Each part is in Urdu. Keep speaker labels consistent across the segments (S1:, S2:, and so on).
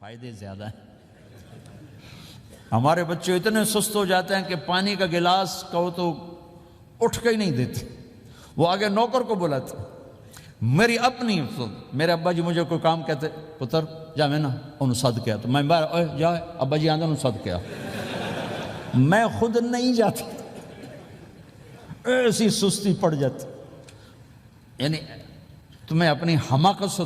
S1: فائدے زیادہ ہیں۔ ہمارے بچے اتنے سست ہو جاتے ہیں کہ پانی کا گلاس کہو تو اٹھ کے ہی نہیں دیتے، وہ آگے نوکر کو بلاتے۔ میری اپنی میرے ابا جی مجھے کوئی کام کہتے، پتر جا میں نا انہوں صد کیا، تو میں جا ابا جی آندھا انہوں صد کیا، میں خود نہیں جاتی، ایسی سستی پڑ جاتی۔ یعنی تمہیں اپنی حماقت سے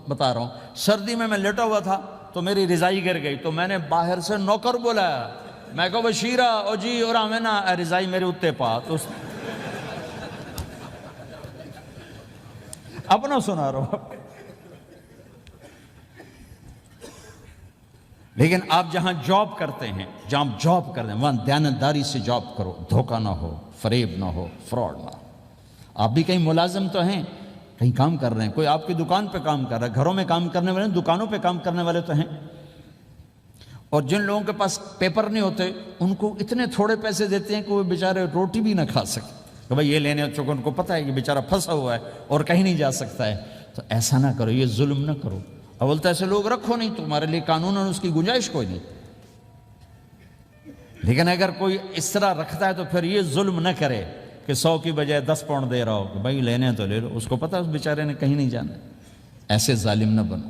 S1: بتا رہا ہوں، سردی میں لیٹا ہوا تھا تو میری رضائی گر گئی، تو میں نے باہر سے نوکر بولایا، میں کہا بشیرہ او جی اور آمینا رضائی میرے اتے پا، تو اپنا سنا رہا ہوں۔ لیکن آپ جہاں جاب کرتے ہیں، جہاں جاب کرتے ہیں وہاں دیانتداری سے جاب کرو، دھوکہ نہ ہو، فریب نہ ہو، فراڈ نہ ہو۔ آپ بھی کہیں ملازم تو ہیں، کہیں کام کر رہے ہیں، کوئی آپ کی دکان پہ کام کر رہا ہے، گھروں میں کام کرنے والے، دکانوں پہ کام کرنے والے تو ہیں۔ اور جن لوگوں کے پاس پیپر نہیں ہوتے ان کو اتنے تھوڑے پیسے دیتے ہیں کہ وہ بیچارے روٹی بھی نہ کھا سکتے، کہ بھائی یہ لینے چونکہ ان کو پتہ ہے کہ بیچارہ پھنسا ہوا ہے اور کہیں نہیں جا سکتا ہے۔ تو ایسا نہ کرو، یہ ظلم نہ کرو۔ اول تو ایسے لوگ رکھو نہیں، تمہارے لیے قانون اس کی گنجائش کوئی نہیں۔ لیکن اگر کوئی اس طرح رکھتا ہے تو پھر یہ ظلم نہ کرے کہ 100 کی بجائے 10 پاؤنڈ دے رہا ہو کہ بھائی لینے تو لے لو، اس کو پتہ ہے اس بیچارے نے کہیں نہیں جانا۔ ایسے ظالم نہ بنو۔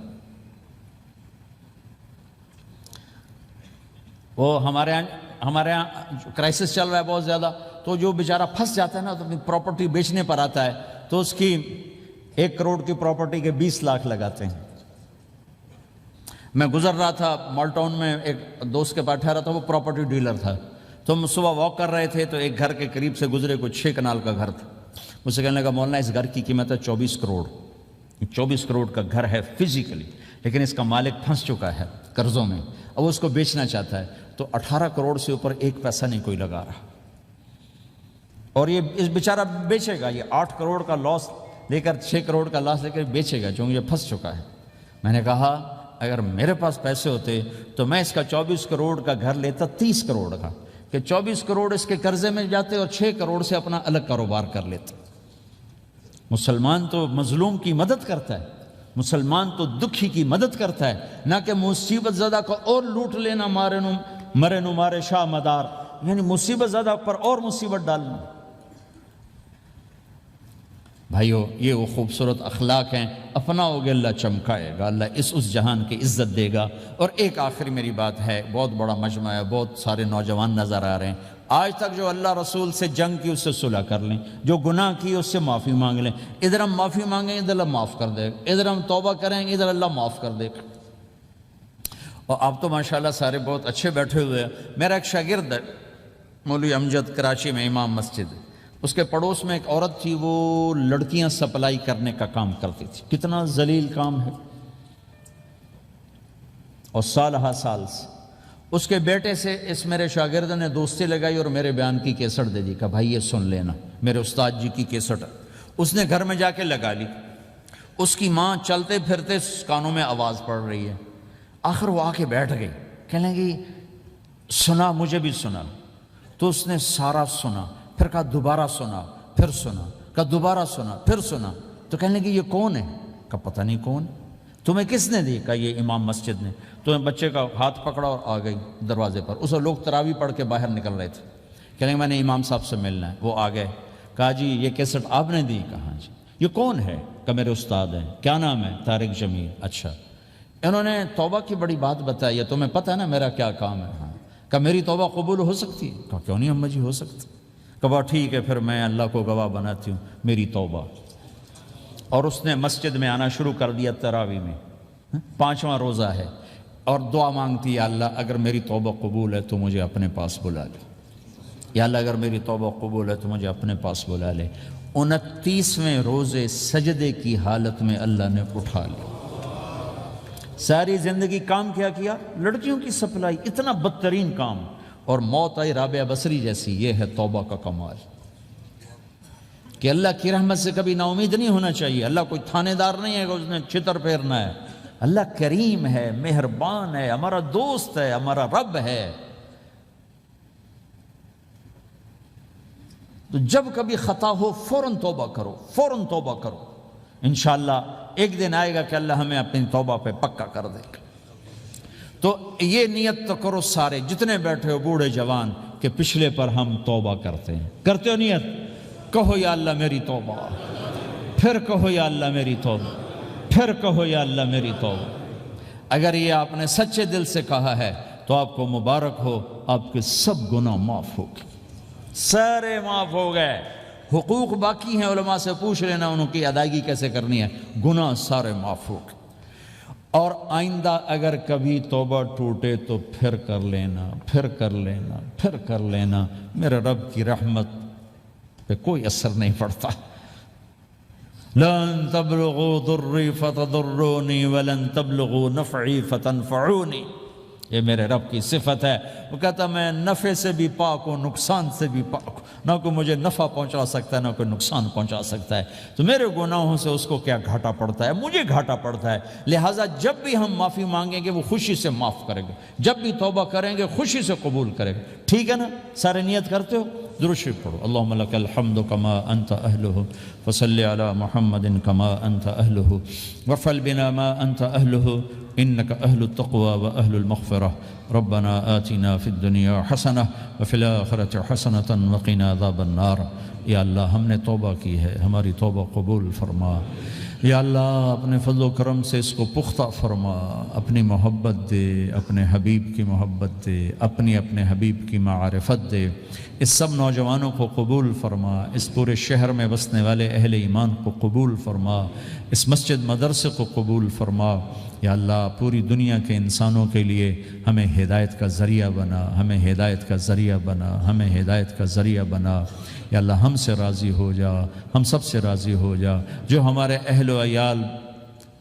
S1: وہ ہمارے یہاں کرائسس چل رہا ہے بہت زیادہ، تو جو بیچارہ پھنس جاتا ہے نا تو اپنی پراپرٹی بیچنے پر آتا ہے تو اس کی 1 کروڑ کی پراپرٹی کے 20 لاکھ لگاتے ہیں۔ میں گزر رہا تھا مال ٹاؤن میں، ایک دوست کے پاس ٹھہرا تھا، وہ پراپرٹی ڈیلر تھا، تو ہم صبح واک کر رہے تھے تو ایک گھر کے قریب سے گزرے، کچھ 6 کنال کا گھر تھا۔ مجھ سے کہنے لگا مولانا اس گھر کی قیمت ہے 24 کروڑ، 24 کروڑ کا گھر ہے فزیکلی، لیکن اس کا مالک پھنس چکا ہے قرضوں میں، اب اس کو بیچنا چاہتا ہے، تو 18 کروڑ سے اوپر 1 پیسہ نہیں کوئی لگا رہا، اور یہ اس بیچارہ بیچے گا، یہ 8 کروڑ کا لاس لے کر 6 کروڑ کا لاس لے کر بیچے گا چونکہ یہ پھنس چکا ہے۔ میں نے کہا اگر میرے پاس پیسے ہوتے تو میں اس کا 24 کروڑ کا گھر لیتا 30 کروڑ کا، کہ 24 کروڑ اس کے قرضے میں جاتے اور 6 کروڑ سے اپنا الگ کاروبار کر لیتے۔ مسلمان تو مظلوم کی مدد کرتا ہے، مسلمان تو دکھی کی مدد کرتا ہے، نہ کہ مصیبت زدہ کو اور لوٹ لینا، مرے نو مارے شاہ مدار، یعنی مصیبت زدہ پر اور مصیبت ڈالنا۔ بھائیو یہ وہ خوبصورت اخلاق ہیں، اپناؤ گے اللہ چمکائے گا، اللہ اس جہان کی عزت دے گا۔ اور ایک آخری میری بات ہے، بہت بڑا مجمع ہے، بہت سارے نوجوان نظر آ رہے ہیں، آج تک جو اللہ رسول سے جنگ کی اس سے صلح کر لیں، جو گناہ کی اس سے معافی مانگ لیں۔ ادھر ہم معافی مانگیں ادھر اللہ معاف کر دے گا، ادھر ہم توبہ کریں ادھر اللہ معاف کر دے گا۔ اور آپ تو ماشاءاللہ سارے بہت اچھے بیٹھے ہوئے ہیں۔ میرا ایک شاگرد ہے مولوی امجد، کراچی میں امام مسجد، اس کے پڑوس میں ایک عورت تھی، وہ لڑکیاں سپلائی کرنے کا کام کرتی تھی، کتنا ذلیل کام ہے، اور سال ہا سال سے اس کے بیٹے سے اس میرے شاگرد نے دوستی لگائی اور میرے بیان کی کیسٹ دے دی، کہ بھائی یہ سن لینا، میرے استاد جی کی کیسٹ ہے۔ اس نے گھر میں جا کے لگا لی، اس کی ماں چلتے پھرتے کانوں میں آواز پڑ رہی ہے، آخر وہ آ کے بیٹھ گئی، کہنے لگی سنا مجھے بھی سنا، تو اس نے سارا سنا، پھر کہا دوبارہ سنا، پھر سنا، کہا دوبارہ سنا، پھر سنا، تو کہنے لگی یہ کون ہے؟ کہا پتہ نہیں کون، تمہیں کس نے دی؟ کہا یہ امام مسجد نے۔ تو بچے کا ہاتھ پکڑا اور آ گئی دروازے پر، اسے لوگ تراویح پڑھ کے باہر نکل رہے تھے، کہنے لگے میں نے امام صاحب سے ملنا ہے۔ وہ آ گئے، کہا جی یہ کیسٹ آپ نے دی؟ کہا جی۔ یہ کون ہے؟ کہا میرے استاد ہیں۔ کیا نام ہے؟ طارق جمیل۔ اچھا، انہوں نے توبہ کی بڑی بات بتائی ہے، تمہیں پتہ ہے نا میرا کیا کام ہے؟ ہاں۔ کہا میری توبہ قبول ہو سکتی ہے؟ کہا کیوں نہیں اماں جی ہو سکتی۔ کہا ٹھیک ہے پھر میں اللہ کو گواہ بناتی ہوں، میری توبہ۔ اور اس نے مسجد میں آنا شروع کر دیا تراویح میں، 5واں روزہ ہے، اور دعا مانگتی ہے اللہ اگر میری توبہ قبول ہے تو مجھے اپنے پاس بلا لے، یا اللہ اگر میری توبہ قبول ہے تو مجھے اپنے پاس بلا لے۔ 29ویں روزے سجدے کی حالت میں اللہ نے اٹھا لیا۔ ساری زندگی کام کیا؟ لڑکیوں کی سپلائی، اتنا بدترین کام، اور موت آئی رابعہ بصری جیسی۔ یہ ہے توبہ کا کمال، کہ اللہ کی رحمت سے کبھی نا امید نہیں ہونا چاہیے۔ اللہ کوئی تھانے دار نہیں ہے کہ اس نے چھتر پھیرنا ہے، اللہ کریم ہے، مہربان ہے، ہمارا دوست ہے، ہمارا رب ہے۔ تو جب کبھی خطا ہو فوراً توبہ کرو، فوراً توبہ کرو، انشاءاللہ ایک دن آئے گا کہ اللہ ہمیں اپنی توبہ پہ پکا کر دے گا۔ تو یہ نیت تو کرو سارے جتنے بیٹھے ہو بوڑھے جوان کہ پچھلے پر ہم توبہ کرتے ہیں. کرتے ہو نیت؟ کہو یا اللہ میری توبہ، پھر کہو یا اللہ میری توبہ، پھر کہو یا اللہ میری توبہ. اگر یہ آپ نے سچے دل سے کہا ہے تو آپ کو مبارک ہو، آپ کے سب گناہ معاف ہو گئے، سارے معاف ہو گئے. حقوق باقی ہیں، علماء سے پوچھ لینا ان کی ادائیگی کیسے کرنی ہے، گناہ سارے معاف ہو گئے. اور آئندہ اگر کبھی توبہ ٹوٹے تو پھر کر لینا، پھر کر لینا، پھر کر لینا. میرے رب کی رحمت پہ کوئی اثر نہیں پڑتا. لن تبلغوا ضری فتضرونی ولن تبلغوا نفعی فتنفعونی. یہ میرے رب کی صفت ہے. وہ کہتا میں نفع سے بھی پاک ہوں، نقصان سے بھی پاک ہوں. نہ کوئی مجھے نفع پہنچا سکتا ہے، نہ کوئی نقصان پہنچا سکتا ہے. تو میرے گناہوں سے اس کو کیا گھاٹا پڑتا ہے؟ مجھے گھاٹا پڑتا ہے. لہٰذا جب بھی ہم معافی مانگیں گے وہ خوشی سے معاف کرے گا، جب بھی توبہ کریں گے خوشی سے قبول کرے گا. ٹھیک ہے نا؟ سارے نیت کرتے ہو؟ درود شریف پڑھو. اللہم لک الحمد کما انت اہلہ وصلی علی محمد کما انت اہلہ وفعل بنا ما انت اہلہ انک اہل التقوی و اہل المغفرہ. ربنا آتنا فی الدنیا حسنہ وفی الآخرۃ حسنۃ وقنا عذاب النار. یا اللہ ہم نے توبہ کی ہے، ہماری توبہ قبول فرما. یا اللہ اپنے فضل و کرم سے اس کو پختہ فرما، اپنی محبت دے، اپنے حبیب کی محبت دے، اپنے حبیب کی معرفت دے. اس سب نوجوانوں کو قبول فرما، اس پورے شہر میں بسنے والے اہل ایمان کو قبول فرما، اس مسجد مدرسے کو قبول فرما. یا اللہ پوری دنیا کے انسانوں کے لیے ہمیں ہدایت کا ذریعہ بنا، ہمیں ہدایت کا ذریعہ بنا، ہمیں ہدایت کا ذریعہ بنا. یا اللہ ہم سے راضی ہو جا، ہم سب سے راضی ہو جا. جو ہمارے اہل و عیال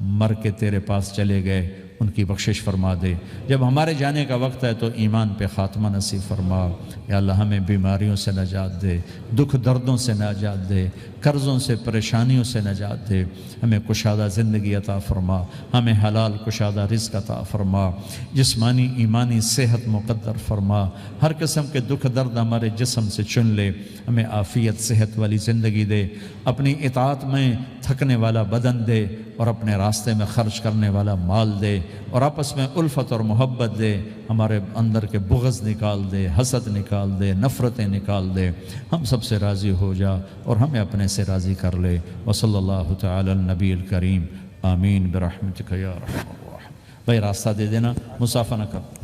S1: مر کے تیرے پاس چلے گئے ان کی بخشش فرما دے. جب ہمارے جانے کا وقت ہے تو ایمان پہ خاتمہ نصیب فرما. یا اللہ ہمیں بیماریوں سے نجات دے، دکھ دردوں سے نجات دے، قرضوں سے پریشانیوں سے نجات دے. ہمیں کشادہ زندگی عطا فرما، ہمیں حلال کشادہ رزق عطا فرما، جسمانی ایمانی صحت مقدر فرما. ہر قسم کے دکھ درد ہمارے جسم سے چن لے. ہمیں عافیت صحت والی زندگی دے، اپنی اطاعت میں تھکنے والا بدن دے اور اپنے راستے میں خرچ کرنے والا مال دے، اور آپس میں الفت اور محبت دے. ہمارے اندر کے بغض نکال دے، حسد نکال دے، نفرتیں نکال دے. ہم سب سے راضی ہو جا اور ہمیں اپنے سے راضی کر لے. وصلی اللہ تعالی النبی الکریم. آمین برحمتک یا ارحم الراحمین. بھائی راستہ دے دینا، مسافہ نہ کر.